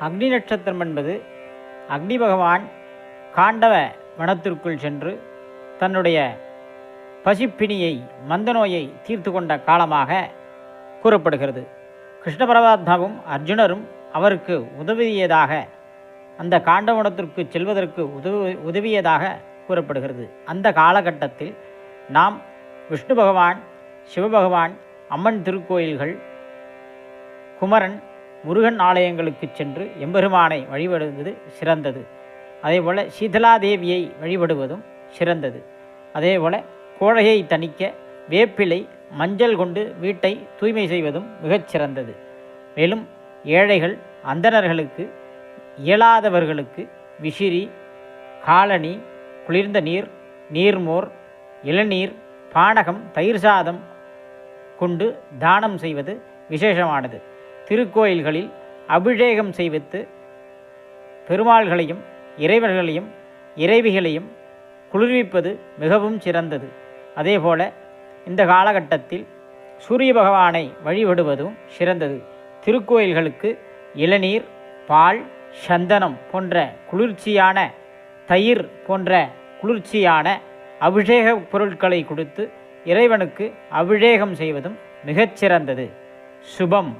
அக்னி நட்சத்திரம் என்பது அக்னி பகவான் காண்டவ வனத்திற்குள் சென்று தன்னுடைய பசிப்பிணியை மந்த நோயை தீர்த்து கொண்ட காலமாக கூறப்படுகிறது. கிருஷ்ண பரமாத்மாவும் அர்ஜுனரும் அவருக்கு உதவியதாக, அந்த காண்டவனத்திற்கு செல்வதற்கு உதவியதாக கூறப்படுகிறது. அந்த காலகட்டத்தில் நாம் விஷ்ணு பகவான், சிவபகவான், அம்மன் திருக்கோயில்கள், குமரன், முருகன் ஆலயங்களுக்கு சென்று எம்பெருமானை வழிபடுவது சிறந்தது. அதேபோல் சீதலாதேவியை வழிபடுவதும் சிறந்தது. அதேபோல் கோழையை தணிக்க வேப்பிலை, மஞ்சள் கொண்டு வீட்டை தூய்மை செய்வதும் மிகச்சிறந்தது. மேலும் ஏழைகள், அந்தணர்களுக்கு, இயலாதவர்களுக்கு விசிறி, காலணி, குளிர்ந்த நீர், நீர்மோர், இளநீர், பானகம், தயிர் சாதம் கொண்டு தானம் செய்வது விசேஷமானது. திருக்கோயில்களில் அபிஷேகம் செய்வித்து பெருமாள்களையும் இறைவர்களையும் இறைவிகளையும் குளிர்விப்பது மிகவும் சிறந்தது. அதேபோல இந்த காலகட்டத்தில் சூரிய பகவானை வழிபடுவதும் சிறந்தது. திருக்கோயில்களுக்கு இளநீர், பால், சந்தனம் போன்ற குளிர்ச்சியான, தயிர் போன்ற குளிர்ச்சியான அபிஷேக பொருட்களை கொடுத்து இறைவனுக்கு அபிஷேகம் செய்வதும் மிகச்சிறந்தது. சுபம்.